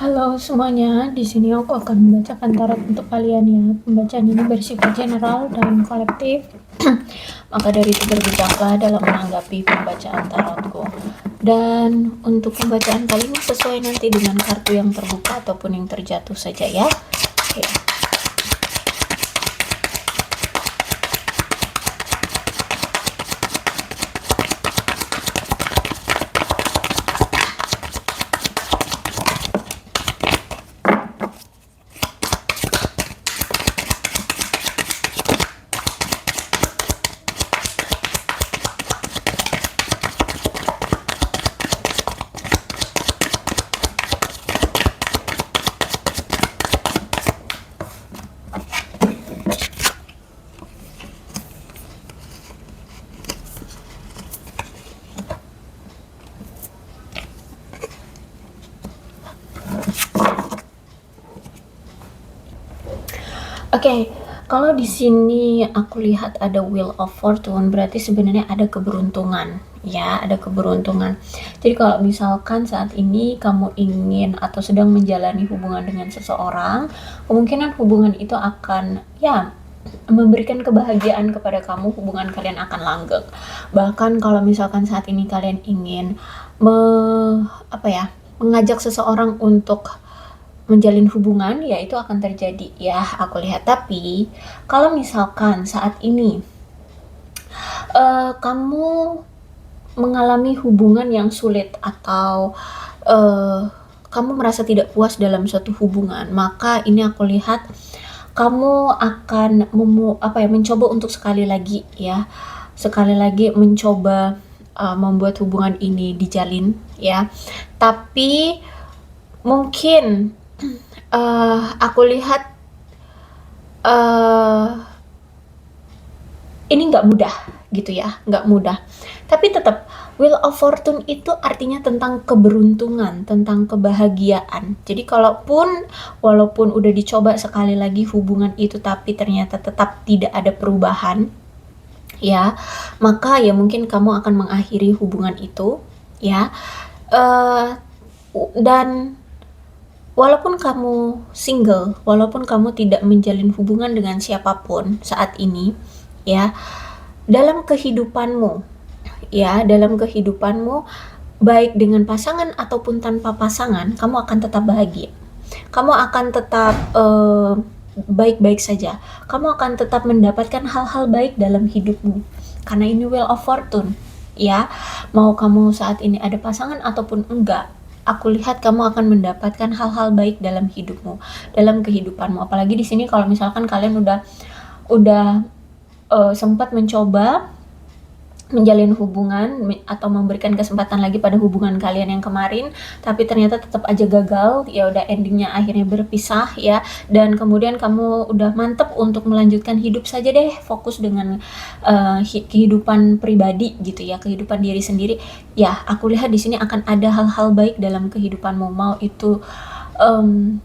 Halo semuanya, di sini aku akan membacakan tarot untuk kalian ya. Pembacaan ini bersifat general dan kolektif. Maka dari itu berbijaklah dalam menanggapi pembacaan tarotku. Dan untuk pembacaan kali ini sesuai nanti dengan kartu yang terbuka ataupun yang terjatuh saja ya. Oke. Oke, kalau di sini aku lihat ada Wheel of Fortune, berarti sebenarnya ada keberuntungan, ya, ada keberuntungan. Jadi kalau misalkan saat ini kamu ingin atau sedang menjalani hubungan dengan seseorang, kemungkinan hubungan itu akan, ya, memberikan kebahagiaan kepada kamu, hubungan kalian akan langgeng. Bahkan kalau misalkan saat ini kalian ingin mengajak seseorang untuk menjalin hubungan, ya itu akan terjadi ya, aku lihat. Tapi kalau misalkan saat ini kamu mengalami hubungan yang sulit atau kamu merasa tidak puas dalam suatu hubungan, maka ini aku lihat kamu akan mencoba untuk sekali lagi ya, sekali lagi mencoba membuat hubungan ini dijalin ya. Tapi mungkin aku lihat ini nggak mudah gitu ya, nggak mudah. Tapi tetap Wheel of Fortune itu artinya tentang keberuntungan, tentang kebahagiaan. Jadi walaupun udah dicoba sekali lagi hubungan itu tapi ternyata tetap tidak ada perubahan, ya, maka ya mungkin kamu akan mengakhiri hubungan itu, ya. Dan walaupun kamu single, walaupun kamu tidak menjalin hubungan dengan siapapun saat ini, ya, dalam kehidupanmu, baik dengan pasangan ataupun tanpa pasangan, kamu akan tetap bahagia. Kamu akan tetap baik-baik saja. Kamu akan tetap mendapatkan hal-hal baik dalam hidupmu. Karena ini Wheel of Fortune, ya. Mau kamu saat ini ada pasangan ataupun enggak, aku lihat kamu akan mendapatkan hal-hal baik dalam hidupmu, dalam kehidupanmu. Apalagi di sini kalau misalkan kalian udah sempat mencoba menjalin hubungan atau memberikan kesempatan lagi pada hubungan kalian yang kemarin, tapi ternyata tetap aja gagal, ya udah endingnya akhirnya berpisah ya, dan kemudian kamu udah mantep untuk melanjutkan hidup saja deh, fokus dengan kehidupan pribadi gitu ya, kehidupan diri sendiri. Ya, aku lihat di sini akan ada hal-hal baik dalam kehidupanmu, mau itu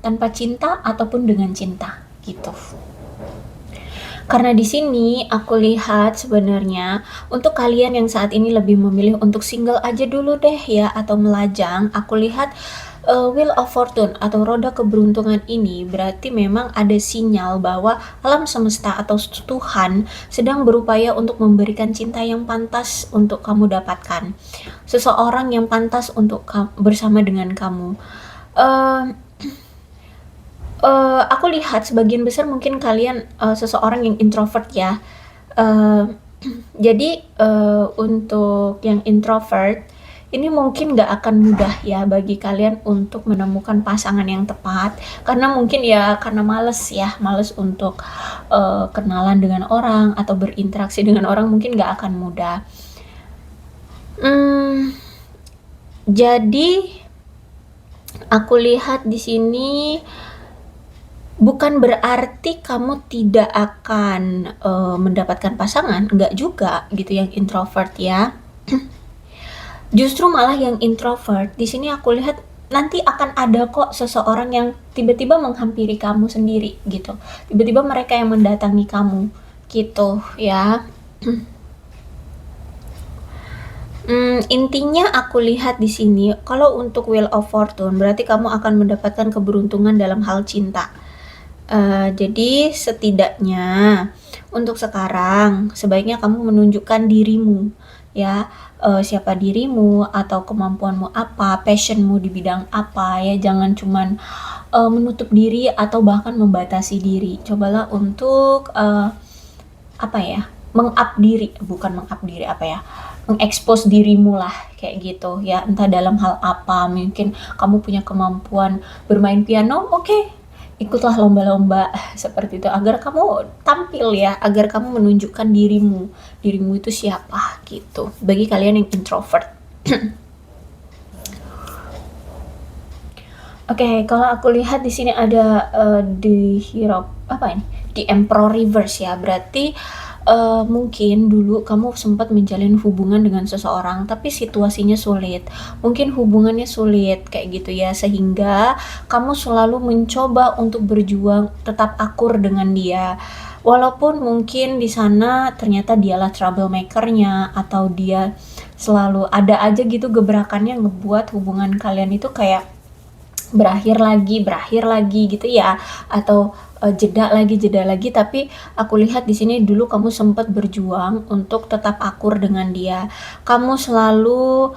tanpa cinta ataupun dengan cinta gitu. Karena di sini aku lihat sebenarnya untuk kalian yang saat ini lebih memilih untuk single aja dulu deh ya, atau melajang, aku lihat Wheel of Fortune atau roda keberuntungan ini berarti memang ada sinyal bahwa alam semesta atau Tuhan sedang berupaya untuk memberikan cinta yang pantas untuk kamu dapatkan. Seseorang yang pantas untuk bersama dengan kamu. Uh, aku lihat sebagian besar mungkin kalian seseorang yang introvert ya. Uh, jadi untuk yang introvert ini mungkin nggak akan mudah ya bagi kalian untuk menemukan pasangan yang tepat, karena mungkin ya karena males untuk kenalan dengan orang atau berinteraksi dengan orang, mungkin nggak akan mudah. Jadi aku lihat di sini bukan berarti kamu tidak akan mendapatkan pasangan, enggak juga gitu yang introvert ya. Justru malah yang introvert di sini aku lihat nanti akan ada kok seseorang yang tiba-tiba menghampiri kamu sendiri gitu. Tiba-tiba mereka yang mendatangi kamu gitu ya. Intinya aku lihat di sini, kalau untuk Wheel of Fortune berarti kamu akan mendapatkan keberuntungan dalam hal cinta. Jadi setidaknya untuk sekarang sebaiknya kamu menunjukkan dirimu, ya, siapa dirimu atau kemampuanmu apa, passion-mu di bidang apa, ya. Jangan cuman, menutup diri atau bahkan membatasi diri. Cobalah untuk, apa ya, meng-up diri, bukan meng-up diri, apa ya, mengekspos dirimu lah, kayak gitu ya. Entah dalam hal apa, mungkin kamu punya kemampuan bermain piano, oke, ikutlah lomba-lomba seperti itu agar kamu tampil ya, agar kamu menunjukkan dirimu. Dirimu itu siapa gitu. Bagi kalian yang introvert. Oke, kalau aku lihat di sini ada the hero apa ini? The Emperor Reverse ya. Berarti mungkin dulu kamu sempat menjalin hubungan dengan seseorang tapi situasinya sulit. Mungkin hubungannya sulit kayak gitu ya, sehingga kamu selalu mencoba untuk berjuang tetap akur dengan dia. Walaupun mungkin di sana ternyata dialah troublemaker-nya atau dia selalu ada aja gitu gebrakannya ngebuat hubungan kalian itu kayak berakhir lagi gitu ya, atau jeda lagi, tapi aku lihat di sini dulu kamu sempat berjuang untuk tetap akur dengan dia. Kamu selalu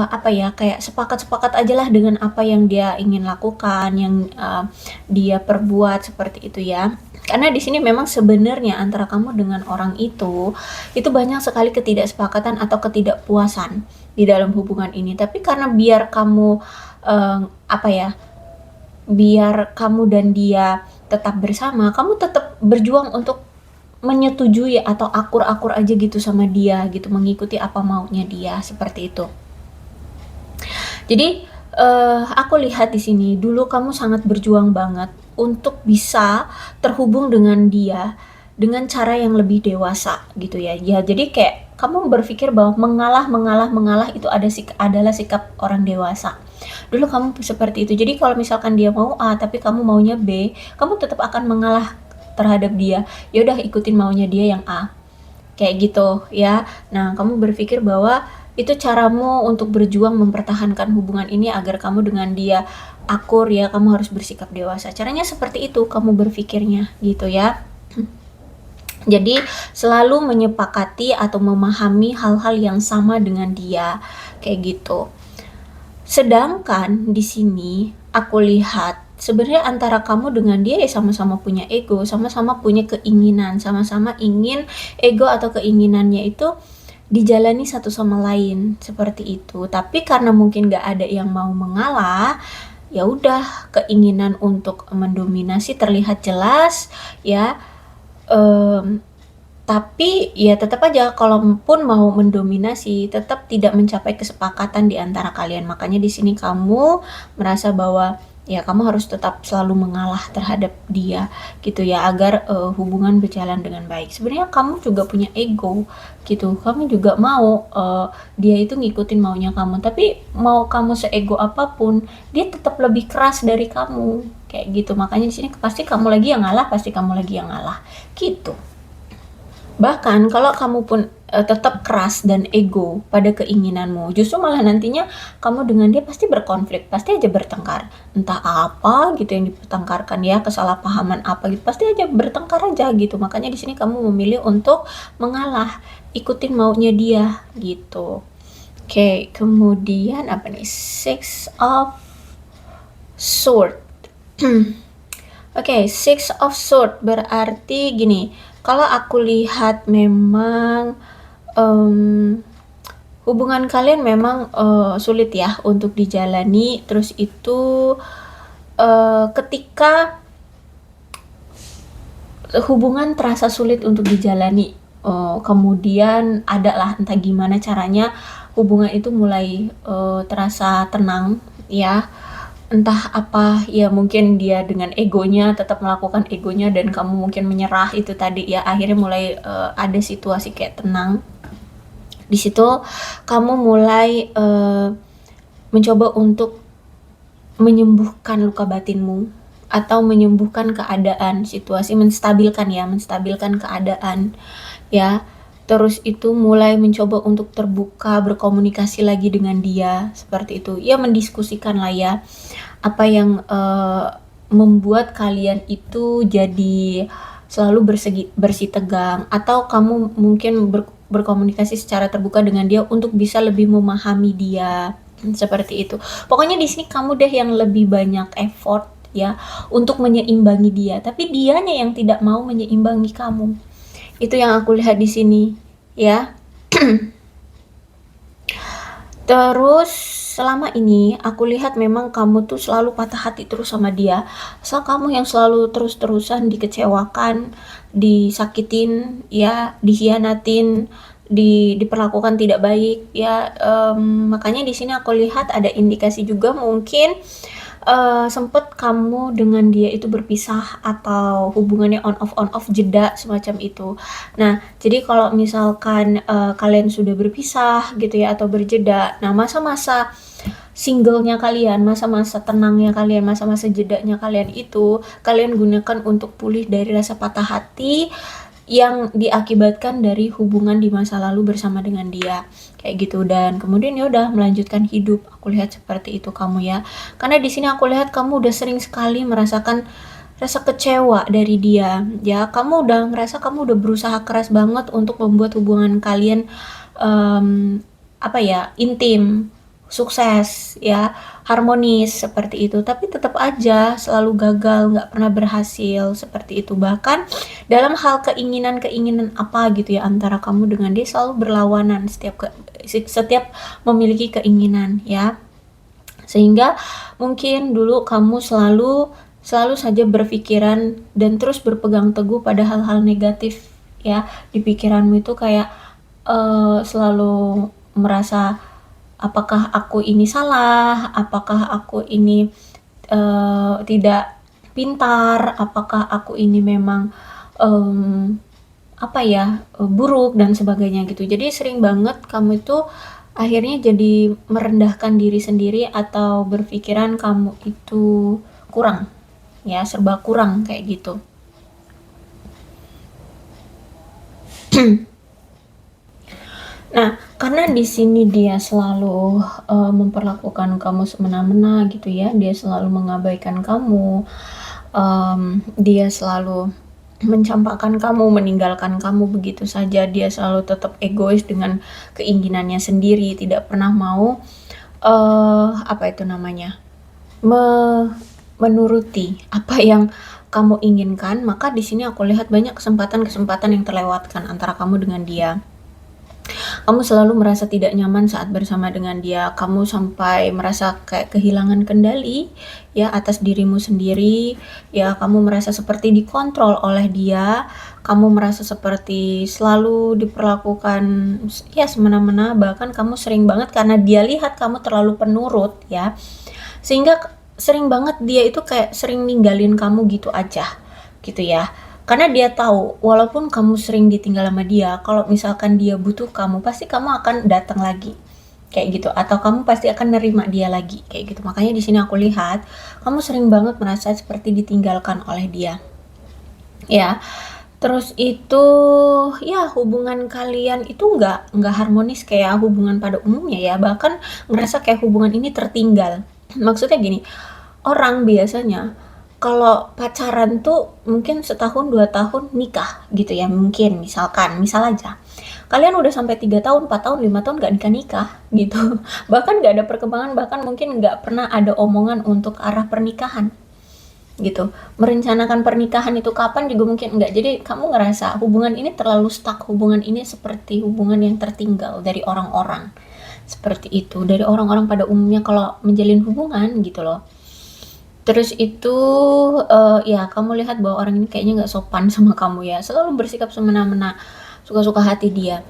apa ya, kayak sepakat-sepakat aja lah dengan apa yang dia ingin lakukan, yang dia perbuat seperti itu ya. Karena di sini memang sebenarnya antara kamu dengan orang itu banyak sekali ketidaksepakatan atau ketidakpuasan di dalam hubungan ini. Tapi karena biar kamu apa ya, biar kamu dan dia tetap bersama, kamu tetap berjuang untuk menyetujui atau akur-akur aja gitu sama dia gitu, mengikuti apa maunya dia, seperti itu. Jadi aku lihat di sini dulu kamu sangat berjuang banget untuk bisa terhubung dengan dia dengan cara yang lebih dewasa gitu ya. Ya jadi kayak kamu berpikir bahwa mengalah itu adalah sikap orang dewasa. Dulu kamu seperti itu. Jadi kalau misalkan dia mau A tapi kamu maunya B, kamu tetap akan mengalah terhadap dia. Ya udah ikutin maunya dia yang A. Kayak gitu ya. Nah, kamu berpikir bahwa itu caramu untuk berjuang mempertahankan hubungan ini agar kamu dengan dia akur ya, kamu harus bersikap dewasa. Caranya seperti itu kamu berpikirnya gitu ya. Jadi selalu menyepakati atau memahami hal-hal yang sama dengan dia, kayak gitu. Sedangkan di sini aku lihat sebenarnya antara kamu dengan dia ya sama-sama punya ego, sama-sama punya keinginan, sama-sama ingin ego atau keinginannya itu dijalani satu sama lain seperti itu. Tapi karena mungkin gak ada yang mau mengalah, ya udah keinginan untuk mendominasi terlihat jelas ya. Tapi ya tetap aja kalaupun mau mendominasi tetap tidak mencapai kesepakatan di antara kalian. Makanya di sini kamu merasa bahwa ya kamu harus tetap selalu mengalah terhadap dia gitu ya agar hubungan berjalan dengan baik. Sebenarnya kamu juga punya ego gitu. Kamu juga mau dia itu ngikutin maunya kamu. Tapi mau kamu seego apapun, dia tetap lebih keras dari kamu. Kayak gitu. Makanya di sini pasti kamu lagi yang ngalah, pasti kamu lagi yang ngalah. Gitu. Bahkan kalau kamu pun tetap keras dan ego pada keinginanmu, justru malah nantinya kamu dengan dia pasti berkonflik, pasti aja bertengkar. Entah apa gitu yang dipertengkarkan ya, kesalahpahaman apa gitu, pasti aja bertengkar aja gitu. Makanya di sini kamu memilih untuk mengalah, ikutin maunya dia gitu. Oke, kemudian apa nih? Six of Sword. Oke, Six of Sword berarti gini, kalau aku lihat memang hubungan kalian memang sulit ya untuk dijalani. Terus itu ketika hubungan terasa sulit untuk dijalani, kemudian ada lah entah gimana caranya hubungan itu mulai terasa tenang ya. Entah apa ya, mungkin dia dengan egonya tetap melakukan egonya dan kamu mungkin menyerah itu tadi ya, akhirnya mulai ada situasi kayak tenang. Di situ kamu mulai mencoba untuk menyembuhkan luka batinmu atau menyembuhkan keadaan situasi, menstabilkan keadaan ya. terus itu mulai mencoba untuk terbuka, berkomunikasi lagi dengan dia, seperti itu. Ya mendiskusikan lah ya, apa yang membuat kalian itu jadi selalu bersih tegang, atau kamu mungkin berkomunikasi secara terbuka dengan dia untuk bisa lebih memahami dia, seperti itu. Pokoknya di sini kamu deh yang lebih banyak effort ya untuk menyeimbangi dia, tapi dianya yang tidak mau menyeimbangi kamu. Itu yang aku lihat di sini ya. Terus selama ini aku lihat memang kamu tuh selalu patah hati terus sama dia. Asal kamu yang selalu terus-terusan dikecewakan, disakitin, ya, dikhianatin, diperlakukan tidak baik, ya. Makanya di sini aku lihat ada indikasi juga mungkin sempet kamu dengan dia itu berpisah atau hubungannya on off jeda semacam itu. Nah, jadi kalau misalkan kalian sudah berpisah gitu ya atau berjeda, nah masa-masa singlenya kalian, masa-masa tenangnya kalian, masa-masa jedanya kalian itu kalian gunakan untuk pulih dari rasa patah hati yang diakibatkan dari hubungan di masa lalu bersama dengan dia, kayak gitu. Dan kemudian ya udah melanjutkan hidup. Aku lihat seperti itu kamu ya, karena di sini aku lihat kamu udah sering sekali merasakan rasa kecewa dari dia ya. Kamu udah ngerasa kamu udah berusaha keras banget untuk membuat hubungan kalian apa ya, intim, sukses ya, harmonis seperti itu, tapi tetap aja selalu gagal, nggak pernah berhasil seperti itu. Bahkan dalam hal keinginan-keinginan apa gitu ya antara kamu dengan dia selalu berlawanan setiap memiliki keinginan ya, sehingga mungkin dulu kamu selalu saja berpikiran dan terus berpegang teguh pada hal-hal negatif ya di pikiranmu itu, kayak selalu merasa apakah aku ini salah, apakah aku ini tidak pintar, apakah aku ini memang apa ya, buruk dan sebagainya gitu. Jadi sering banget kamu itu akhirnya jadi merendahkan diri sendiri atau berpikiran kamu itu kurang, ya serba kurang kayak gitu. Nah, karena di sini dia selalu memperlakukan kamu semena-mena gitu ya, dia selalu mengabaikan kamu, dia selalu mencampakkan kamu, meninggalkan kamu begitu saja. Dia selalu tetap egois dengan keinginannya sendiri, tidak pernah mau apa itu namanya, menuruti apa yang kamu inginkan. Maka di sini aku lihat banyak kesempatan-kesempatan yang terlewatkan antara kamu dengan dia. Kamu selalu merasa tidak nyaman saat bersama dengan dia. Kamu sampai merasa kayak kehilangan kendali ya atas dirimu sendiri. Ya, kamu merasa seperti dikontrol oleh dia. Kamu merasa seperti selalu diperlakukan ya semena-mena. Bahkan kamu sering banget karena dia lihat kamu terlalu penurut ya, sehingga sering banget dia itu kayak sering ninggalin kamu gitu aja gitu ya. Karena dia tahu walaupun kamu sering ditinggal sama dia, kalau misalkan dia butuh kamu, pasti kamu akan datang lagi. Kayak gitu, atau kamu pasti akan nerima dia lagi kayak gitu. Makanya di sini aku lihat kamu sering banget merasa seperti ditinggalkan oleh dia. Ya. Terus itu ya hubungan kalian itu nggak harmonis kayak hubungan pada umumnya ya. Bahkan ngerasa kayak hubungan ini tertinggal. Maksudnya gini, orang biasanya kalau pacaran tuh mungkin setahun 2 tahun nikah gitu ya, mungkin misal aja kalian udah sampai 3 tahun 4 tahun 5 tahun gak nikah gitu. Bahkan gak ada perkembangan, bahkan mungkin gak pernah ada omongan untuk arah pernikahan gitu. Merencanakan pernikahan itu kapan juga mungkin enggak. Jadi kamu ngerasa hubungan ini terlalu stuck, hubungan ini seperti hubungan yang tertinggal dari orang-orang, seperti itu, dari orang-orang pada umumnya kalau menjalin hubungan gitu loh. Terus itu ya kamu lihat bahwa orang ini kayaknya nggak sopan sama kamu ya, selalu bersikap semena-mena, suka-suka hati dia.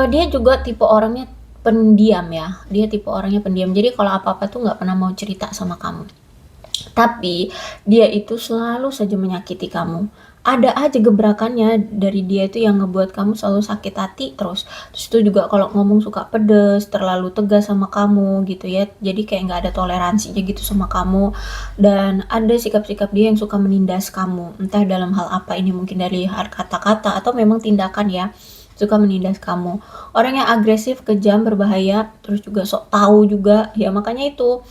Dia juga tipe orangnya pendiam ya, dia tipe orangnya pendiam. Jadi kalau apa-apa tuh nggak pernah mau cerita sama kamu. Tapi dia itu selalu saja menyakiti kamu. Ada aja gebrakannya dari dia itu yang ngebuat kamu selalu sakit hati terus. Terus itu juga kalau ngomong suka pedes, terlalu tegas sama kamu gitu ya. Jadi kayak nggak ada toleransinya gitu sama kamu. Dan ada sikap-sikap dia yang suka menindas kamu. Entah dalam hal apa ini, mungkin dari kata-kata atau memang tindakan ya. suka menindas kamu. Orang yang agresif, kejam, berbahaya, terus juga sok tahu juga, ya makanya itu,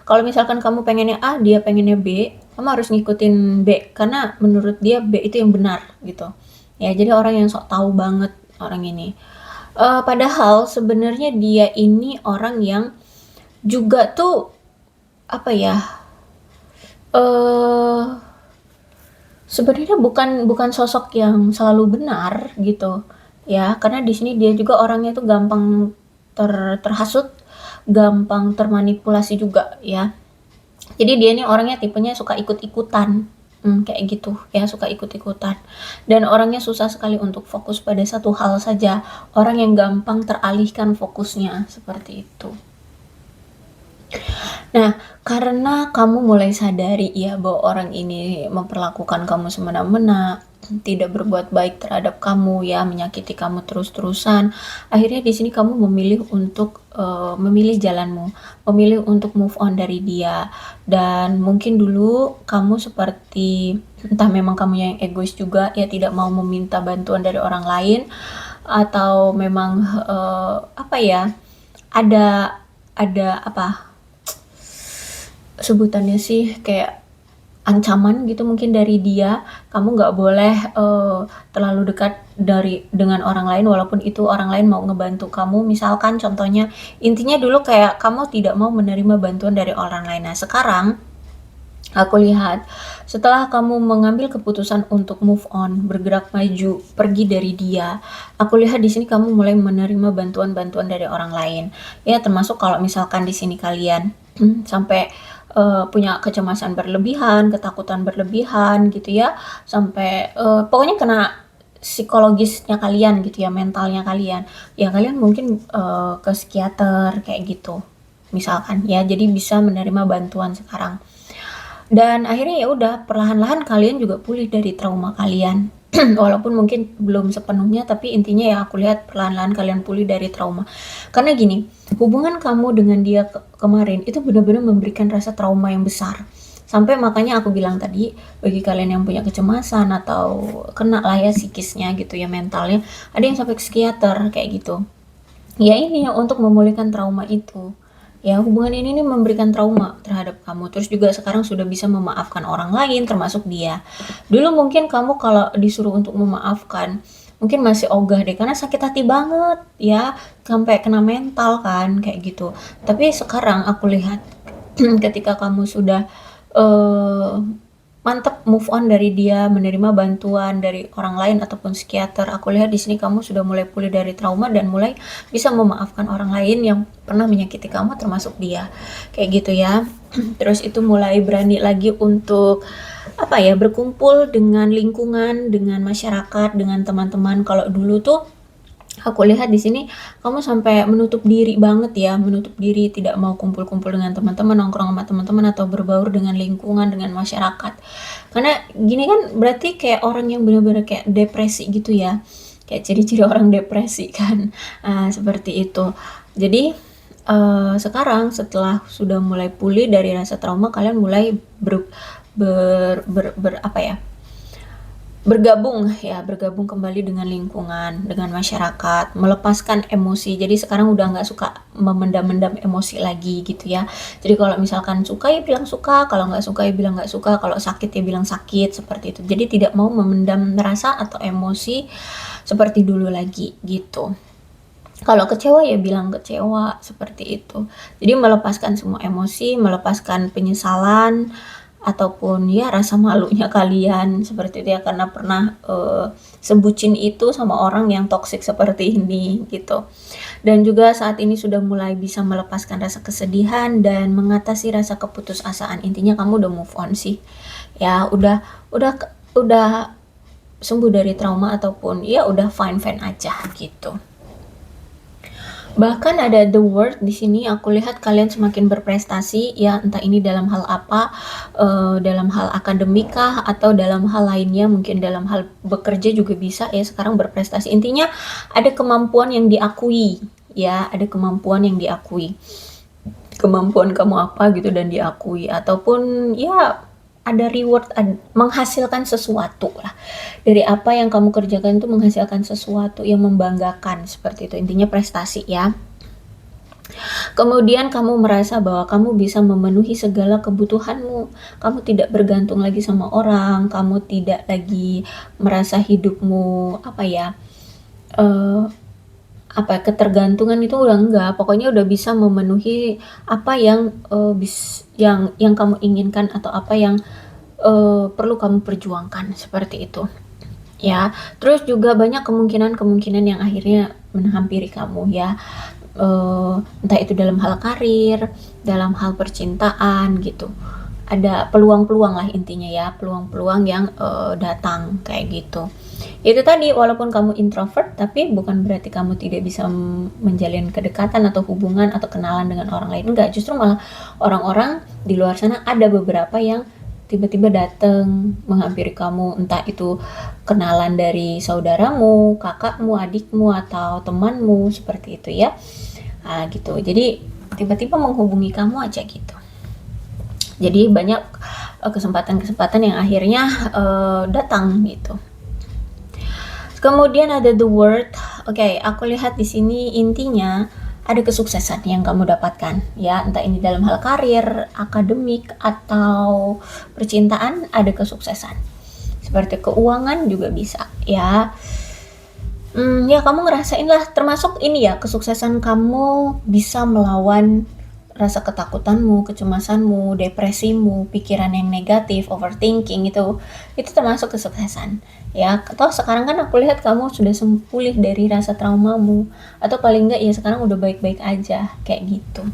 kalau misalkan kamu pengennya A, dia pengennya B, kamu harus ngikutin B, karena menurut dia B itu yang benar, gitu. Ya, jadi orang yang sok tahu banget orang ini. Padahal sebenarnya dia ini orang yang juga tuh, apa ya, eh sebenarnya bukan bukan sosok yang selalu benar gitu ya, karena di sini dia juga orangnya tuh gampang terhasut, gampang termanipulasi juga ya. Jadi dia ini orangnya tipenya suka ikut-ikutan, kayak gitu ya, suka ikut-ikutan. Dan orangnya susah sekali untuk fokus pada satu hal saja, orang yang gampang teralihkan fokusnya, seperti itu. Nah, karena kamu mulai sadari ya bahwa orang ini memperlakukan kamu semena-mena, tidak berbuat baik terhadap kamu ya, menyakiti kamu terus-terusan. Akhirnya di sini kamu memilih untuk memilih jalanmu, memilih untuk move on dari dia. Dan mungkin dulu kamu seperti entah memang kamu yang egois juga ya, tidak mau meminta bantuan dari orang lain, atau memang apa ya, ada apa sebutannya sih, kayak ancaman gitu mungkin dari dia, kamu nggak boleh terlalu dekat dengan orang lain walaupun itu orang lain mau ngebantu kamu, misalkan contohnya, intinya dulu kayak kamu tidak mau menerima bantuan dari orang lain. Nah sekarang aku lihat setelah kamu mengambil keputusan untuk move on, bergerak maju, pergi dari dia, aku lihat di sini kamu mulai menerima bantuan-bantuan dari orang lain. Ya termasuk kalau misalkan di sini kalian sampai punya kecemasan berlebihan, ketakutan berlebihan gitu ya, sampai pokoknya kena psikologisnya kalian gitu ya, mentalnya kalian. Ya kalian mungkin ke psikiater kayak gitu. Misalkan ya, jadi bisa menerima bantuan sekarang. Dan akhirnya ya udah, perlahan-lahan kalian juga pulih dari trauma kalian. Walaupun mungkin belum sepenuhnya, tapi intinya ya aku lihat perlahan-lahan kalian pulih dari trauma. Karena gini, hubungan kamu dengan dia kemarin itu benar-benar memberikan rasa trauma yang besar. Sampai makanya aku bilang tadi, bagi kalian yang punya kecemasan atau kena lah ya psikisnya gitu ya, mentalnya, ada yang sampai ke psikiater kayak gitu. Ya ini ya, untuk memulihkan trauma itu. Ya hubungan ini nih memberikan trauma terhadap kamu. Terus juga sekarang sudah bisa memaafkan orang lain termasuk dia. Dulu mungkin kamu kalau disuruh untuk memaafkan, mungkin masih ogah deh karena sakit hati banget ya, sampai kena mental kan kayak gitu. Tapi sekarang aku lihat ketika kamu sudah eh, mantap move on dari dia, menerima bantuan dari orang lain ataupun psikiater, aku lihat di sini kamu sudah mulai pulih dari trauma dan mulai bisa memaafkan orang lain yang pernah menyakiti kamu termasuk dia, kayak gitu ya. Terus itu mulai berani lagi untuk apa ya, berkumpul dengan lingkungan, dengan masyarakat, dengan teman-teman. Kalau dulu tuh aku lihat di sini kamu sampai menutup diri banget ya, menutup diri, tidak mau kumpul-kumpul dengan teman-teman, nongkrong sama teman-teman atau berbaur dengan lingkungan, dengan masyarakat. Karena gini kan berarti kayak orang yang benar-benar kayak depresi gitu ya. Kayak ciri-ciri orang depresi kan. Seperti itu. Jadi sekarang setelah sudah mulai pulih dari rasa trauma, kalian mulai apa ya, bergabung kembali dengan lingkungan, dengan masyarakat, melepaskan emosi. Jadi sekarang udah nggak suka memendam-mendam emosi lagi gitu ya. Jadi kalau misalkan suka ya bilang suka, kalau nggak suka ya bilang nggak suka, kalau sakit ya bilang sakit, seperti itu. Jadi tidak mau memendam rasa atau emosi seperti dulu lagi gitu. Kalau kecewa ya bilang kecewa, seperti itu. Jadi melepaskan semua emosi, melepaskan penyesalan, ataupun ya rasa malunya kalian seperti itu ya, karena pernah sebucin itu sama orang yang toksik seperti ini gitu. Dan juga saat ini sudah mulai bisa melepaskan rasa kesedihan dan mengatasi rasa keputusasaan. Intinya kamu udah move on sih ya, udah sembuh dari trauma, ataupun ya udah fine fine aja gitu. Bahkan ada the word di sini, aku lihat kalian semakin berprestasi ya, entah ini dalam hal apa, dalam hal akademik kah atau dalam hal lainnya, mungkin dalam hal bekerja juga bisa ya sekarang berprestasi. Intinya ada kemampuan yang diakui ya, ada kemampuan yang diakui. Kemampuan kamu apa gitu dan diakui, ataupun ya ada reward, menghasilkan sesuatu lah. Dari apa yang kamu kerjakan itu menghasilkan sesuatu yang membanggakan, seperti itu. Intinya prestasi ya. Kemudian kamu merasa bahwa kamu bisa memenuhi segala kebutuhanmu. Kamu tidak bergantung lagi sama orang, kamu tidak lagi merasa hidupmu eh, ketergantungan itu udah enggak. Pokoknya udah bisa memenuhi apa yang yang kamu inginkan atau apa yang perlu kamu perjuangkan, seperti itu ya. Terus juga banyak kemungkinan-kemungkinan yang akhirnya menghampiri kamu ya, entah itu dalam hal karir, dalam hal percintaan gitu. Ada peluang-peluang lah intinya ya, peluang-peluang yang datang kayak gitu. Itu tadi, walaupun kamu introvert tapi bukan berarti kamu tidak bisa menjalin kedekatan atau hubungan atau kenalan dengan orang lain. Enggak, justru malah orang-orang di luar sana ada beberapa yang tiba-tiba datang menghampiri kamu, entah itu kenalan dari saudaramu, kakakmu, adikmu, atau temanmu, seperti itu ya. Gitu. Jadi tiba-tiba menghubungi kamu aja gitu. Jadi banyak kesempatan-kesempatan yang akhirnya datang gitu. Kemudian ada the word. Oke, aku lihat di sini intinya ada kesuksesan yang kamu dapatkan ya, entah ini dalam hal karir, akademik, atau percintaan. Ada kesuksesan seperti keuangan juga bisa ya. Ya kamu ngerasain lah, termasuk ini ya, kesuksesan kamu bisa melawan rasa ketakutanmu, kecemasanmu, depresimu, pikiran yang negatif, overthinking, itu termasuk kesuksesan ya. Atau sekarang kan aku lihat kamu sudah pulih dari rasa traumamu, atau paling enggak ya sekarang udah baik-baik aja kayak gitu.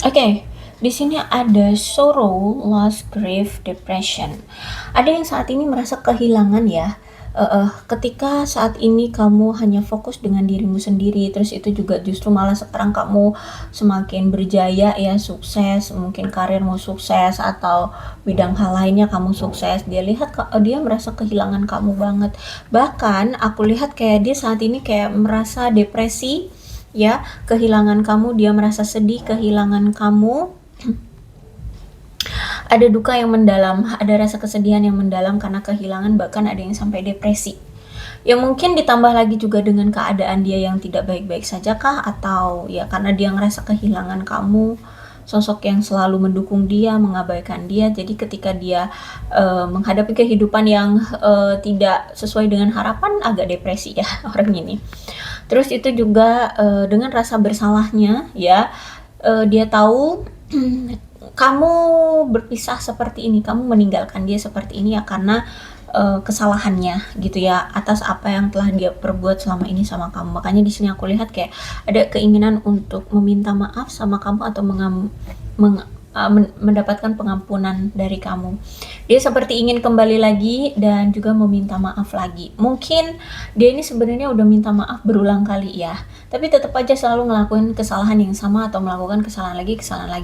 Oke, di sini ada sorrow, loss, grief, depression. Ada yang saat ini merasa kehilangan ya. Ketika saat ini kamu hanya fokus dengan dirimu sendiri, terus itu juga justru malah sekarang kamu semakin berjaya ya, sukses, mungkin karirmu sukses atau bidang hal lainnya kamu sukses. Dia merasa kehilangan kamu banget. Bahkan aku lihat kayak dia saat ini kayak merasa depresi ya, kehilangan kamu, dia merasa sedih kehilangan kamu. Ada duka yang mendalam, ada rasa kesedihan yang mendalam karena kehilangan, bahkan ada yang sampai depresi. Ya mungkin ditambah lagi juga dengan keadaan dia yang tidak baik-baik saja kah, atau ya karena dia ngerasa kehilangan kamu, sosok yang selalu mendukung dia, mengabaikan dia. Jadi ketika dia menghadapi kehidupan yang tidak sesuai dengan harapan, agak depresi ya orang ini. Terus itu juga dengan rasa bersalahnya ya, dia tahu kamu berpisah seperti ini, kamu meninggalkan dia seperti ini ya karena kesalahannya gitu ya, atas apa yang telah dia perbuat selama ini sama kamu. Makanya di sini aku lihat kayak ada keinginan untuk meminta maaf sama kamu atau mendapatkan pengampunan dari kamu. Dia seperti ingin kembali lagi dan juga meminta maaf lagi. Mungkin dia ini sebenarnya udah minta maaf berulang kali ya, tapi tetap aja selalu ngelakuin kesalahan yang sama atau melakukan kesalahan lagi.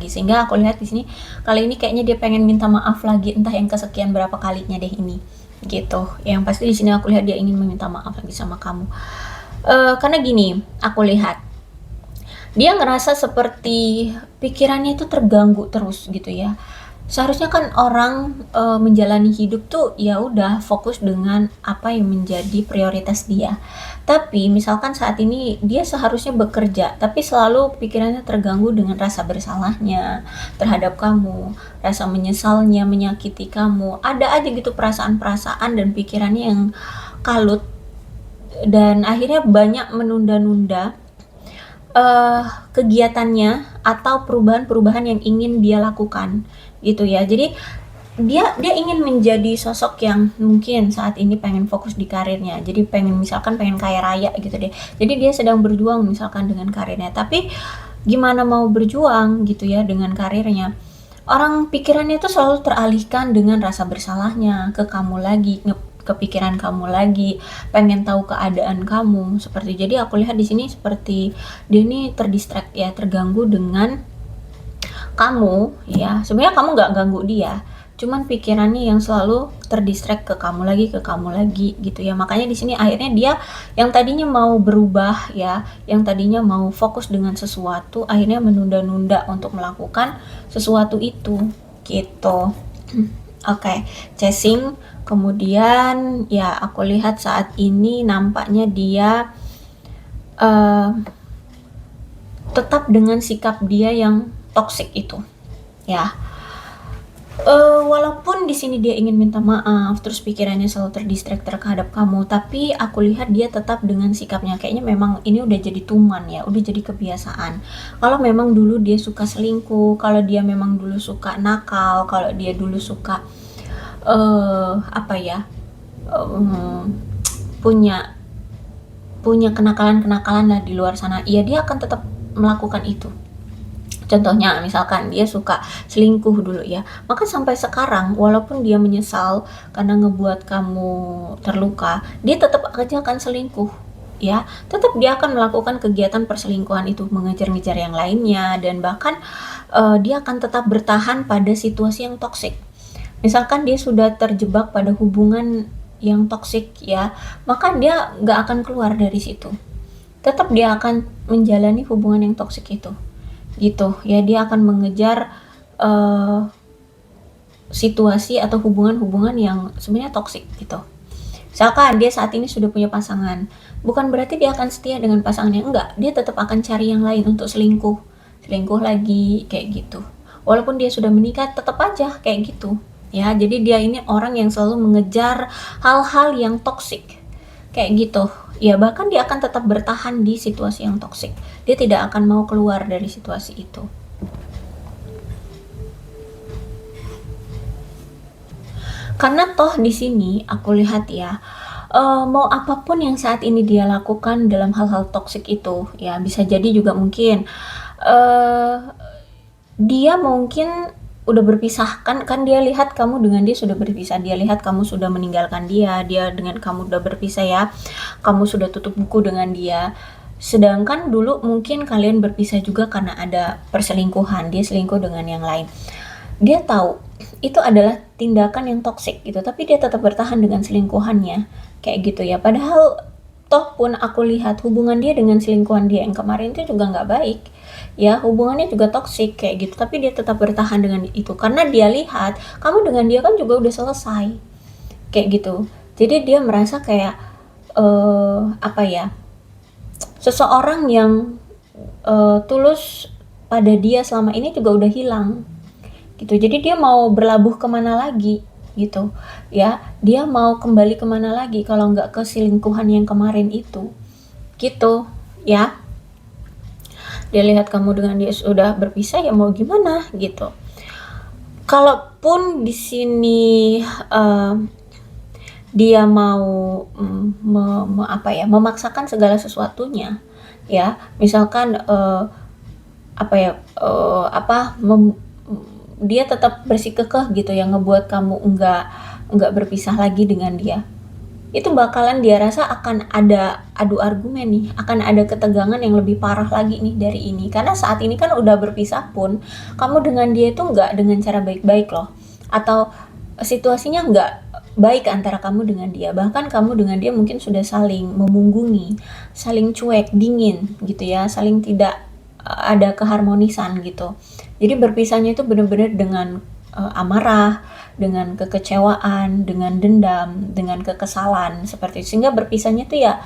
Sehingga aku lihat di sini kali ini kayaknya dia pengen minta maaf lagi, entah yang kesekian berapa kalinya deh ini. Gitu. Yang pasti di sini aku lihat dia ingin meminta maaf lagi sama kamu. Karena gini, aku lihat dia ngerasa seperti pikirannya itu terganggu terus gitu ya. Seharusnya kan orang, menjalani hidup tuh ya udah fokus dengan apa yang menjadi prioritas dia. Tapi misalkan saat ini dia seharusnya bekerja, tapi selalu pikirannya terganggu dengan rasa bersalahnya terhadap kamu, rasa menyesalnya menyakiti kamu. Ada aja gitu perasaan-perasaan dan pikirannya yang kalut dan akhirnya banyak menunda-nunda kegiatannya atau perubahan-perubahan yang ingin dia lakukan gitu ya. Jadi dia ingin menjadi sosok yang mungkin saat ini pengen fokus di karirnya. Jadi misalkan pengen kaya raya gitu deh. Jadi dia sedang berjuang misalkan dengan karirnya. Tapi gimana mau berjuang gitu ya dengan karirnya? Orang pikirannya itu selalu teralihkan dengan rasa bersalahnya ke kamu lagi, kepikiran kamu lagi, pengen tahu keadaan kamu seperti. Jadi aku lihat di sini seperti dia ini terdistract ya, terganggu dengan kamu ya. Sebenarnya kamu nggak ganggu dia, cuman pikirannya yang selalu terdistract ke kamu lagi gitu ya. Makanya di sini akhirnya dia yang tadinya mau berubah ya, yang tadinya mau fokus dengan sesuatu, akhirnya menunda-nunda untuk melakukan sesuatu itu gitu. Oke, chasing. Kemudian ya aku lihat saat ini nampaknya dia tetap dengan sikap dia yang toksik itu ya. Walaupun di sini dia ingin minta maaf, terus pikirannya selalu terdistract terhadap kamu, tapi aku lihat dia tetap dengan sikapnya. Kayaknya memang ini udah jadi tuman ya, udah jadi kebiasaan. Kalau memang dulu dia suka selingkuh, kalau dia memang dulu suka nakal, kalau dia dulu suka apa ya, punya punya kenakalan-kenakalan lah di luar sana, ya dia akan tetap melakukan itu. Contohnya misalkan dia suka selingkuh dulu ya, maka sampai sekarang walaupun dia menyesal karena ngebuat kamu terluka, dia tetap aja akan selingkuh ya, tetap dia akan melakukan kegiatan perselingkuhan itu, mengejar-ngejar yang lainnya, dan bahkan dia akan tetap bertahan pada situasi yang toksik. Misalkan dia sudah terjebak pada hubungan yang toksik ya, maka dia nggak akan keluar dari situ. Tetap dia akan menjalani hubungan yang toksik itu. Gitu ya, dia akan mengejar situasi atau hubungan-hubungan yang sebenarnya toksik gitu. Misalkan dia saat ini sudah punya pasangan, bukan berarti dia akan setia dengan pasangannya, enggak, dia tetap akan cari yang lain untuk selingkuh, selingkuh lagi kayak gitu. Walaupun dia sudah menikah, tetap aja kayak gitu. Ya, jadi dia ini orang yang selalu mengejar hal-hal yang toksik kayak gitu. Ya, bahkan dia akan tetap bertahan di situasi yang toksik. Dia tidak akan mau keluar dari situasi itu. Karena toh di sini aku lihat ya, mau apapun yang saat ini dia lakukan dalam hal-hal toksik itu, ya bisa jadi juga mungkin eh, dia mungkin udah berpisah, kan dia lihat kamu dengan dia sudah berpisah, dia lihat kamu sudah meninggalkan dia dengan kamu udah berpisah ya, kamu sudah tutup buku dengan dia. Sedangkan dulu mungkin kalian berpisah juga karena ada perselingkuhan, dia selingkuh dengan yang lain. Dia tahu itu adalah tindakan yang toksik gitu, tapi dia tetap bertahan dengan selingkuhannya kayak gitu ya. Padahal toh pun aku lihat hubungan dia dengan selingkuhan dia yang kemarin itu juga nggak baik ya, hubungannya juga toksik kayak gitu, tapi dia tetap bertahan dengan itu karena dia lihat kamu dengan dia kan juga udah selesai kayak gitu. Jadi dia merasa kayak apa ya, seseorang yang tulus pada dia selama ini juga udah hilang gitu. Jadi dia mau berlabuh kemana lagi gitu ya, dia mau kembali kemana lagi kalau nggak ke selingkuhan yang kemarin itu gitu ya. Dia lihat kamu dengan dia sudah berpisah, ya mau gimana gitu. Kalaupun di sini dia mau apa ya, memaksakan segala sesuatunya ya, misalkan apa ya, dia tetap bersikukuh gitu yang ngebuat kamu enggak berpisah lagi dengan dia, itu bakalan dia rasa akan ada adu argumen nih, akan ada ketegangan yang lebih parah lagi nih dari ini. Karena saat ini kan udah berpisah pun, kamu dengan dia itu nggak dengan cara baik-baik loh. Atau situasinya nggak baik antara kamu dengan dia. Bahkan kamu dengan dia mungkin sudah saling memunggungi, saling cuek, dingin gitu ya, saling tidak ada keharmonisan gitu. Jadi berpisahnya itu benar-benar dengan amarah, dengan kekecewaan, dengan dendam, dengan kekesalan seperti itu. Sehingga berpisahnya tuh ya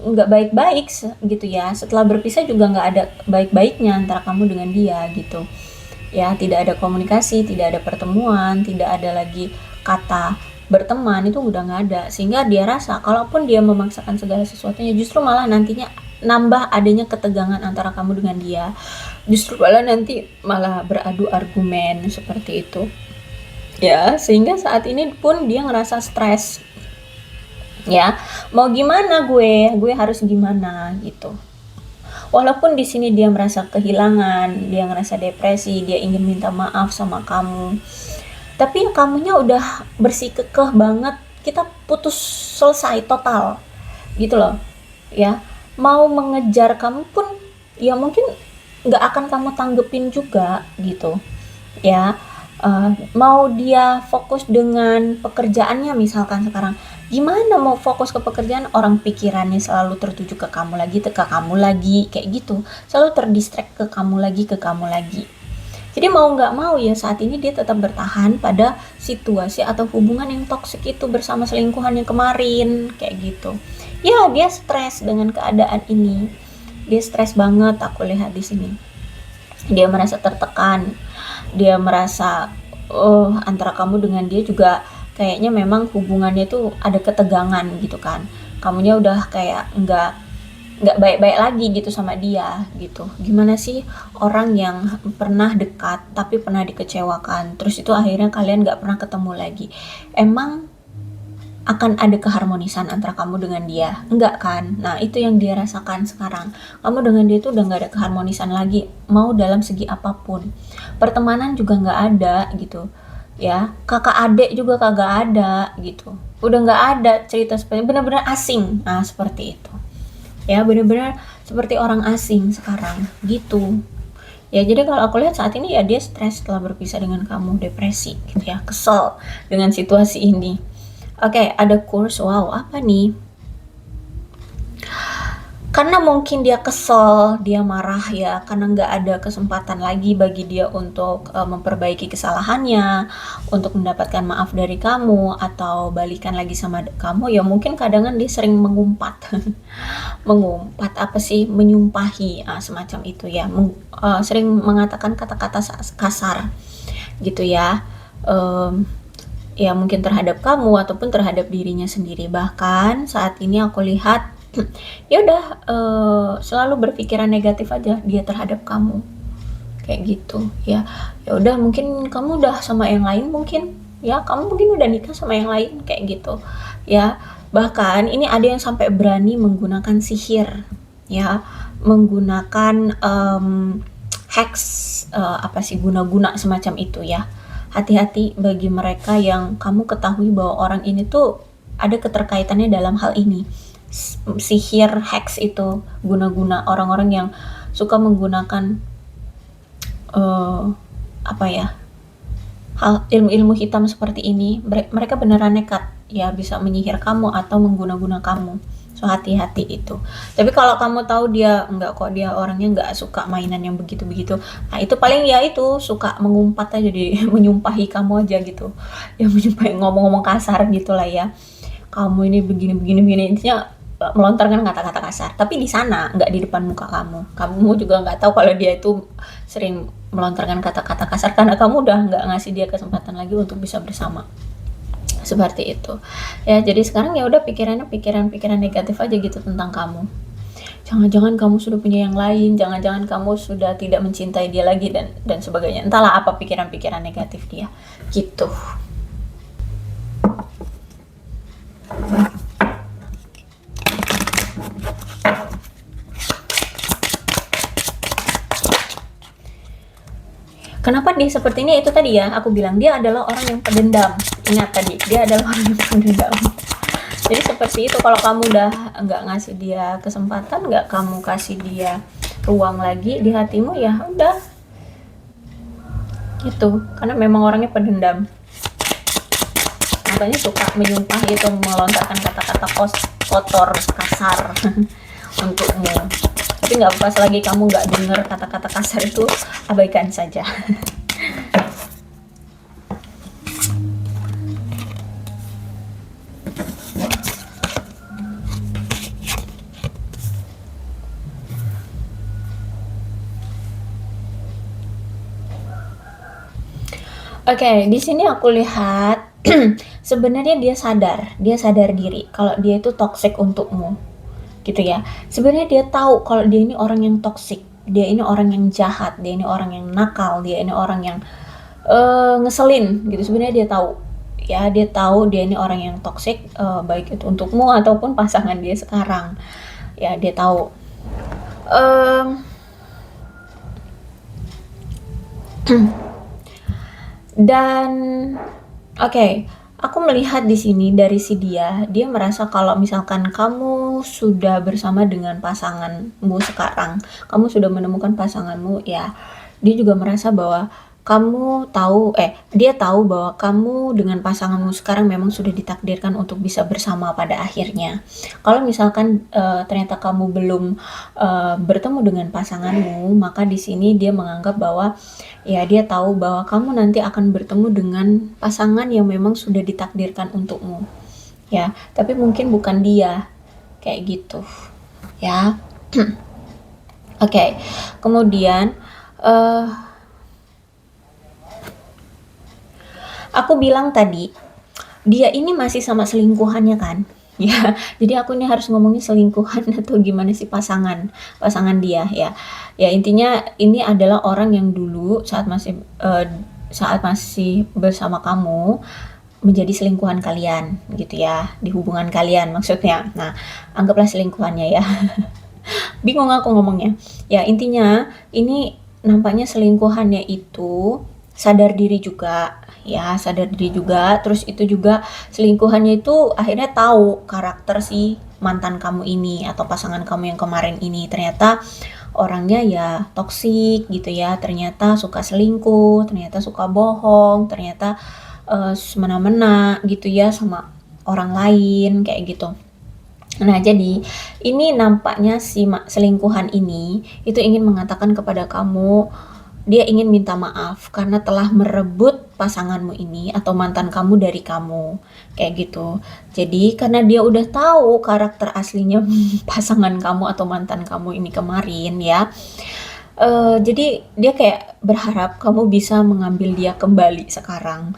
nggak baik-baik gitu ya. Setelah berpisah juga nggak ada baik-baiknya antara kamu dengan dia gitu ya. Tidak ada komunikasi, tidak ada pertemuan, tidak ada lagi kata berteman, itu udah nggak ada. Sehingga dia rasa kalaupun dia memaksakan segala sesuatunya, justru malah nantinya nambah adanya ketegangan antara kamu dengan dia, justru malah nanti malah beradu argumen seperti itu ya. Sehingga saat ini pun dia ngerasa stres ya. Mau gimana gue harus gimana gitu. Walaupun di sini dia merasa kehilangan, dia ngerasa depresi, dia ingin minta maaf sama kamu, tapi ya kamunya udah bersikukuh banget, kita putus, selesai total gitu loh ya. Mau mengejar kamu pun ya mungkin nggak akan kamu tanggepin juga gitu ya. Mau dia fokus dengan pekerjaannya misalkan sekarang, gimana mau fokus ke pekerjaan, orang pikirannya selalu tertuju ke kamu lagi, kayak gitu, selalu terdistract ke kamu lagi, jadi mau nggak mau ya saat ini dia tetap bertahan pada situasi atau hubungan yang toksik itu bersama selingkuhan yang kemarin kayak gitu ya. Dia stres dengan keadaan ini, dia stres banget, aku lihat di sini dia merasa tertekan, dia merasa antara kamu dengan dia juga kayaknya memang hubungannya itu ada ketegangan gitu kan. Kamunya udah kayak nggak baik-baik lagi gitu sama dia gitu. Gimana sih orang yang pernah dekat tapi pernah dikecewakan, terus itu akhirnya kalian nggak pernah ketemu lagi? Emang akan ada keharmonisan antara kamu dengan dia? Enggak kan? Nah itu yang dia rasakan sekarang. Kamu dengan dia itu udah nggak ada keharmonisan lagi, mau dalam segi apapun. Pertemanan juga nggak ada gitu ya. Kakak adik juga kagak ada gitu. Udah nggak ada cerita seperti, benar-benar asing. Nah seperti itu ya, benar-benar seperti orang asing sekarang gitu ya. Jadi kalau aku lihat saat ini ya dia stres setelah berpisah dengan kamu, depresi gitu ya, kesel dengan situasi ini. Oke, ada kurs. Wow, apa nih? Karena mungkin dia kesel, dia marah ya, karena nggak ada kesempatan lagi bagi dia untuk memperbaiki kesalahannya, untuk mendapatkan maaf dari kamu, atau balikan lagi sama kamu. Ya mungkin kadang dia sering mengumpat, mengumpat apa sih, menyumpahi, semacam itu ya. Sering mengatakan kata-kata kasar gitu ya. Ya mungkin terhadap kamu ataupun terhadap dirinya sendiri. Bahkan saat ini aku lihat ya udah selalu berpikiran negatif aja dia terhadap kamu kayak gitu ya. Ya udah, mungkin kamu udah sama yang lain, mungkin ya kamu mungkin udah nikah sama yang lain kayak gitu ya. Bahkan ini ada yang sampai berani menggunakan sihir ya, menggunakan hacks, apa sih, guna-guna semacam itu ya. Hati-hati bagi mereka yang kamu ketahui bahwa orang ini tuh ada keterkaitannya dalam hal ini. Sihir, hacks itu guna-guna, orang-orang yang suka menggunakan apa ya, hal ilmu-ilmu hitam seperti ini. Mereka beneran nekat ya, bisa menyihir kamu atau mengguna-guna kamu. So hati-hati itu. Tapi kalau kamu tahu dia enggak kok, dia orangnya enggak suka mainan yang begitu-begitu, nah itu paling ya itu suka mengumpat aja, jadi menyumpahi kamu aja gitu ya, menyumpahi, ngomong-ngomong kasar gitulah ya. Kamu ini begini, intinya melontarkan kata-kata kasar, tapi di sana, nggak di depan muka kamu juga nggak tahu kalau dia itu sering melontarkan kata-kata kasar, karena kamu udah nggak ngasih dia kesempatan lagi untuk bisa bersama seperti itu ya. Jadi sekarang ya udah, pikiran negatif aja gitu tentang kamu. Jangan-jangan kamu sudah punya yang lain, jangan-jangan kamu sudah tidak mencintai dia lagi, dan sebagainya. Entahlah apa pikiran-pikiran negatif dia gitu. Kenapa dia seperti ini? Itu tadi ya, aku bilang dia adalah orang yang pendendam. Ingat tadi, dia adalah orang yang pendendam. Jadi seperti itu, kalau kamu udah nggak ngasih dia kesempatan, nggak kamu kasih dia ruang lagi di hatimu, ya udah gitu. Karena memang orangnya pendendam. Makanya suka menyumpah gitu, melontarkan kata-kata kotor, kasar untukmu. Tapi nggak pas lagi kamu nggak dengar kata-kata kasar itu, abaikan saja. Oke, di sini aku lihat sebenarnya dia sadar diri kalau dia itu toxic untukmu, gitu ya. Sebenarnya dia tahu kalau dia ini orang yang toxic, dia ini orang yang jahat, dia ini orang yang nakal, dia ini orang yang ngeselin gitu. Sebenarnya dia tahu, ya dia tahu dia ini orang yang toxic, baik itu untukmu ataupun pasangan dia sekarang. Ya dia tahu. Em, dan oke, aku melihat di sini dari si dia merasa kalau misalkan kamu sudah bersama dengan pasanganmu sekarang, kamu sudah menemukan pasanganmu, ya dia juga merasa bahwa dia tahu bahwa kamu dengan pasanganmu sekarang memang sudah ditakdirkan untuk bisa bersama pada akhirnya. Kalau misalkan ternyata kamu belum bertemu dengan pasanganmu, maka di sini dia menganggap bahwa ya dia tahu bahwa kamu nanti akan bertemu dengan pasangan yang memang sudah ditakdirkan untukmu. Ya, tapi mungkin bukan dia. Kayak gitu. Ya. Oke. Kemudian eh aku bilang tadi, dia ini masih sama selingkuhannya kan? Ya, jadi aku ini harus ngomongin selingkuhan atau gimana sih pasangan dia ya. Ya intinya ini adalah orang yang dulu saat masih bersama kamu menjadi selingkuhan kalian gitu ya, di hubungan kalian maksudnya. Nah, anggaplah selingkuhannya ya. Bingung aku ngomongnya. Ya intinya ini nampaknya selingkuhannya itu sadar diri juga, ya sadar diri juga. Terus itu juga selingkuhannya itu akhirnya tahu karakter si mantan kamu ini atau pasangan kamu yang kemarin ini. Ternyata orangnya ya toksik gitu ya, ternyata suka selingkuh, ternyata suka bohong, ternyata semena-mena gitu ya sama orang lain kayak gitu. Nah, jadi ini nampaknya si selingkuhan ini itu ingin mengatakan kepada kamu, dia ingin minta maaf karena telah merebut pasanganmu ini atau mantan kamu dari kamu, kayak gitu. Jadi karena dia udah tahu karakter aslinya pasangan kamu atau mantan kamu ini kemarin ya, jadi dia kayak berharap kamu bisa mengambil dia kembali sekarang,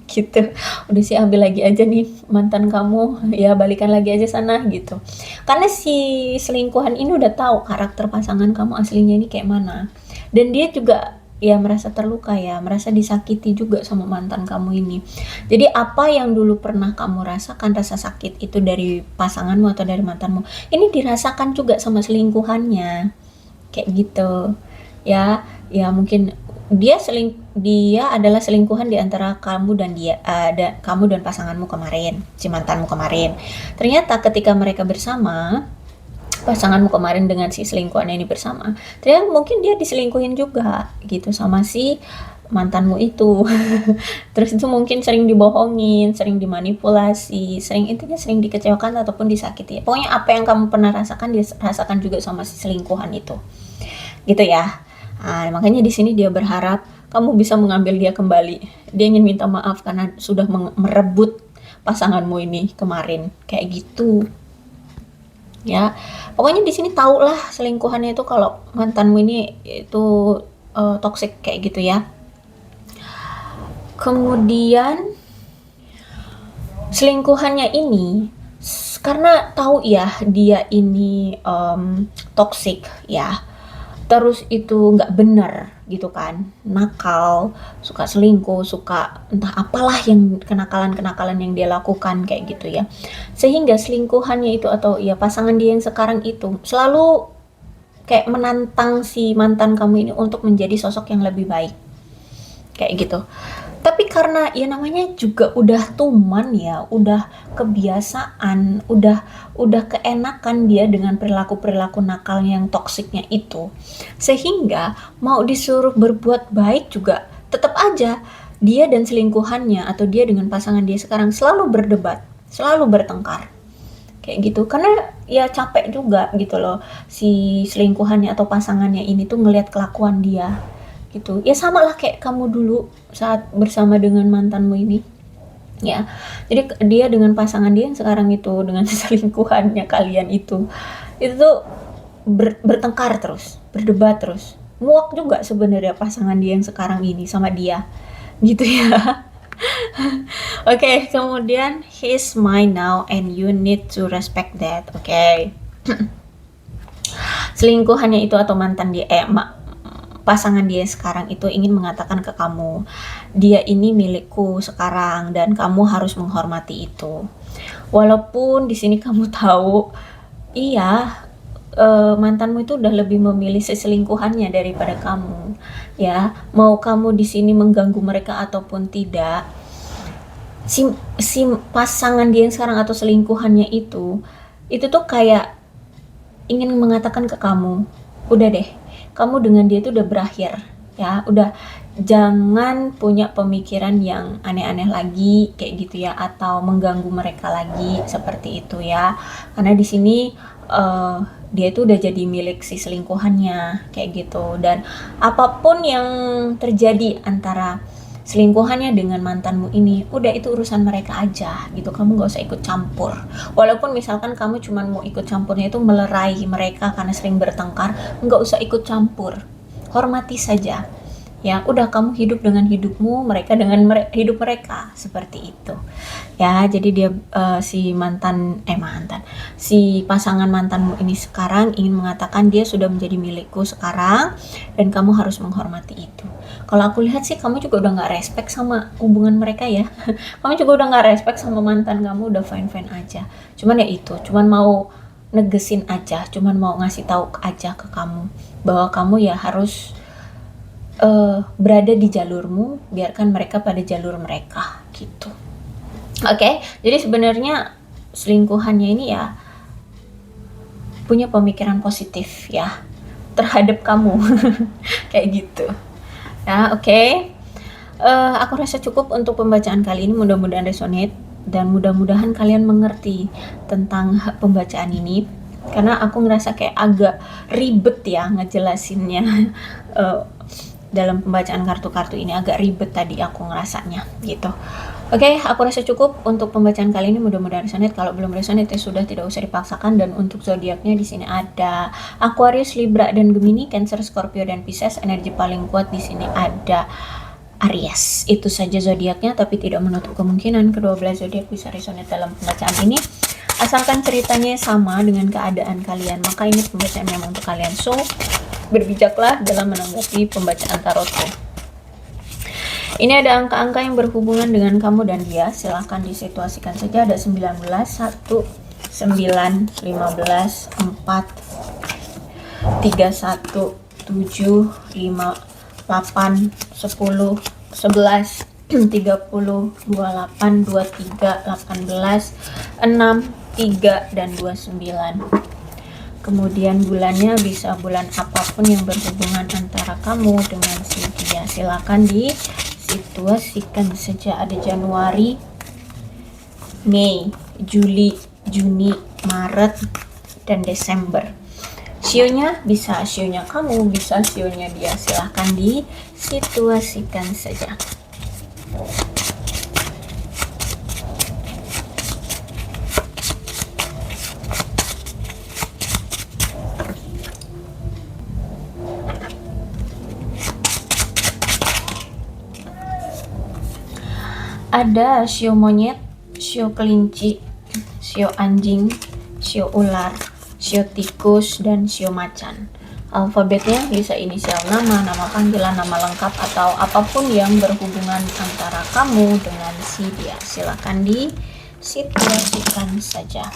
gitu. Udah sih ambil lagi aja nih mantan kamu, ya balikan lagi aja sana gitu. Karena si selingkuhan ini udah tahu karakter pasangan kamu aslinya ini kayak mana. Dan dia juga ya merasa terluka ya, merasa disakiti juga sama mantan kamu ini. Jadi apa yang dulu pernah kamu rasakan rasa sakit itu dari pasanganmu atau dari mantanmu, ini dirasakan juga sama selingkuhannya. Kayak gitu. Ya, ya mungkin dia adalah selingkuhan di antara kamu dan pasanganmu kemarin, si mantanmu kemarin. Ternyata ketika mereka bersama, pasanganmu kemarin dengan si selingkuhan ini bersama, ternyata mungkin dia diselingkuhin juga gitu sama si mantanmu itu. Terus itu mungkin sering dibohongin, sering dimanipulasi, sering dikecewakan ataupun disakiti. Pokoknya apa yang kamu pernah rasakan dia rasakan juga sama si selingkuhan itu. Gitu ya. Nah, makanya di sini dia berharap kamu bisa mengambil dia kembali. Dia ingin minta maaf karena sudah merebut pasanganmu ini kemarin. Kayak gitu. Ya. Pokoknya di sini tahulah selingkuhannya itu kalau mantanmu ini itu toxic kayak gitu ya. Kemudian selingkuhannya ini karena tahu ya dia ini toxic ya, terus itu nggak benar gitu kan, nakal, suka selingkuh, suka entah apalah yang kenakalan-kenakalan yang dia lakukan kayak gitu ya, sehingga selingkuhannya itu atau ya pasangan dia yang sekarang itu selalu kayak menantang si mantan kamu ini untuk menjadi sosok yang lebih baik kayak gitu. Tapi karena ya namanya juga udah tuman ya, udah kebiasaan, udah keenakan dia dengan perilaku-perilaku nakal yang toksiknya itu. Sehingga mau disuruh berbuat baik juga tetap aja dia dan selingkuhannya atau dia dengan pasangan dia sekarang selalu berdebat, selalu bertengkar. Kayak gitu. Karena ya capek juga gitu loh si selingkuhannya atau pasangannya ini tuh ngelihat kelakuan dia gitu. Ya sama lah kayak kamu dulu saat bersama dengan mantanmu ini. Ya. Jadi dia dengan pasangan dia yang sekarang itu dengan selingkuhannya kalian itu tuh bertengkar terus, berdebat terus. Muak juga sebenarnya pasangan dia yang sekarang ini sama dia. gitu ya. Oke, kemudian he's mine now and you need to respect that. Oke. Selingkuhannya itu atau mantan dia pasangan dia sekarang itu ingin mengatakan ke kamu, dia ini milikku sekarang dan kamu harus menghormati itu. Walaupun di sini kamu tahu, iya, mantanmu itu udah lebih memilih seselingkuhannya daripada kamu, ya. Mau kamu di sini mengganggu mereka ataupun tidak, si si pasangan dia yang sekarang atau selingkuhannya itu tuh kayak ingin mengatakan ke kamu, udah deh, kamu dengan dia itu udah berakhir, ya, udah jangan punya pemikiran yang aneh-aneh lagi kayak gitu ya, atau mengganggu mereka lagi seperti itu ya. Karena di sini dia itu udah jadi milik si selingkuhannya kayak gitu, dan apapun yang terjadi antara selingkuhannya dengan mantanmu ini, udah itu urusan mereka aja gitu, kamu nggak usah ikut campur. Walaupun misalkan kamu cuma mau ikut campurnya itu melerai mereka karena sering bertengkar, nggak usah ikut campur, hormati saja ya. Udah, kamu hidup dengan hidupmu, mereka dengan hidup mereka, seperti itu ya. Jadi dia si pasangan mantanmu ini sekarang ingin mengatakan dia sudah menjadi milikku sekarang dan kamu harus menghormati itu. Kalau aku lihat sih kamu juga udah nggak respect sama hubungan mereka ya. Kamu juga udah nggak respect sama mantan kamu, udah fine aja. Cuman ya itu, cuman mau negesin aja, cuman mau ngasih tahu aja ke kamu bahwa kamu ya harus berada di jalurmu, biarkan mereka pada jalur mereka gitu. Oke, jadi sebenarnya selingkuhannya ini ya punya pemikiran positif ya terhadap kamu. Kayak gitu ya. Oke. Aku rasa cukup untuk pembacaan kali ini, mudah-mudahan resonate dan mudah-mudahan kalian mengerti tentang pembacaan ini, karena aku ngerasa kayak agak ribet ya ngejelasinnya. Dalam pembacaan kartu-kartu ini agak ribet tadi aku ngerasanya gitu. Oke, aku rasa cukup untuk pembacaan kali ini, mudah-mudahan resonate. Kalau belum resonate ya sudah, tidak usah dipaksakan. Dan untuk zodiaknya di sini ada Aquarius, Libra dan Gemini, Cancer, Scorpio dan Pisces. Energi paling kuat di sini ada Aries. Itu saja zodiaknya, tapi tidak menutup kemungkinan kedua belah zodiak bisa resonate dalam pembacaan ini. Asalkan ceritanya sama dengan keadaan kalian, maka ini pembacaan memang untuk kalian. So, berbijaklah dalam menanggapi pembacaan tarotku. Ini ada angka-angka yang berhubungan dengan kamu dan dia. Silahkan disituasikan saja. Ada 19, 1, 9, 15, 4, 3, 1, 7, 5, 8, 10, 11, 30, 28, 23, 18, 6, 3, dan 29. Kemudian bulannya bisa bulan apapun yang berhubungan antara kamu dengan si dia. Silakan disituasikan saja. Ada Januari, Mei, Juli, Juni, Maret, dan Desember. Sionya bisa sionya kamu, bisa sionya dia. Silakan disituasikan saja. Ada sio monyet, sio kelinci, sio anjing, sio ular, sio tikus, dan sio macan. Alfabetnya bisa inisial nama, nama panggilan, nama lengkap, atau apapun yang berhubungan antara kamu dengan si dia. Silakan disituasikan saja.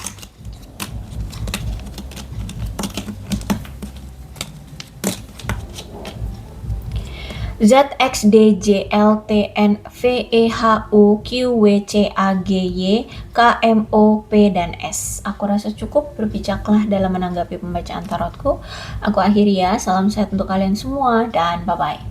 Z, X, D, J, L, T, N, V, E, H, U, Q, W, C, A, G, Y, K, M, O, P, dan S. Aku rasa cukup, berbijaklah dalam menanggapi pembacaan tarotku. Aku akhiri ya, salam sehat untuk kalian semua, dan bye-bye.